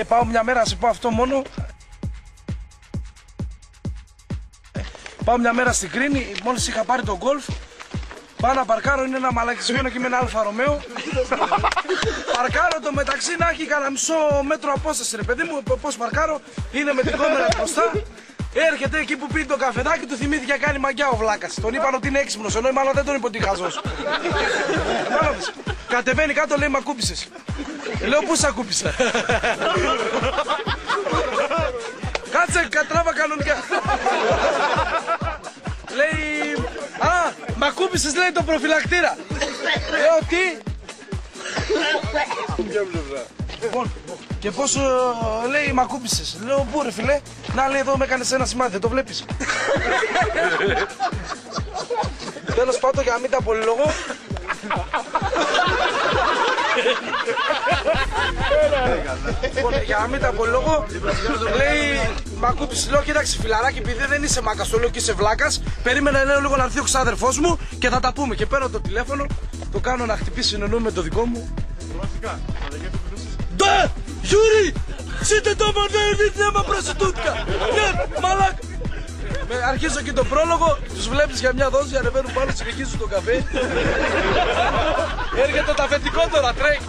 Πάω μια μέρα, να σε πω αυτό μόνο. Πάω μια μέρα στην Κρίνη, μόλις είχα πάρει τον γκολφ. Πάω να παρκάρω, είναι ένα μαλακισμένο και με ένα Αλφα Ρωμαίο. Παρκάρω το μεταξύ να έχει κανένα μισό μέτρο απόσταση, ρε παιδί μου. Πώς παρκάρω, είναι με την κόμερα μπροστά. Έρχεται εκεί που πίνει το καφεδάκι, του θυμήθηκε να κάνει μαγιά ο βλάκας. Τον είπαν ότι είναι έξυπνος, ενώ μάλλον δεν τον είπε ότι χαζός. Κατεβαίνει κάτω, λέει, μ' ακούπησες. Λέω, πού σ' ακούπησα. Κάτσε, κατράβα κανονικά. Λέει, μ' ακούπησες, λέει, το προφυλακτήρα. Λέω, τι. Λοιπόν, και πώς λέει, μ' ακούπησες. Λέω, πού ρε φιλέ. Να, λέει, εδώ με έκανες ένα σημάδι, δεν το βλέπεις. Τέλος πάντων, για να μην τα πολυλογώ. Για να μην τα απολόγω, λέει, μ' ακούπησε. Λέω, κοίταξε φιλαράκι, επειδή δεν είσαι μάκας, το λέω και είσαι βλάκας. Περίμενα, λέω, λίγο να έρθει ο ξάδερφός μου και θα τα πούμε. Και παίρνω το τηλέφωνο, το κάνω να χτυπήσει, συνεννοούμε με το δικό μου. Ντε, Γιούρι, σύντε το μοντέρνι, νέμα προστιτούτκα. Ναι, μαλάκα. Αρχίζω και τον πρόλογο, τους βλέπεις για μια δόση, ανεβαίνουν πάνω, συνεχίζουν το καφέ. Έρχεται το αφεντικό τώρα, τρέχει.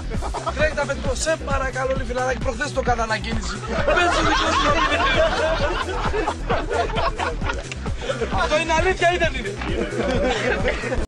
Τρέχει το αφεντικό. Σε παρακαλώ, λέει, φιλαράκι, προχθές το έκανα ανακοίνηση. Πες σου δικό σου. Αυτό είναι αλήθεια ή δεν είναι?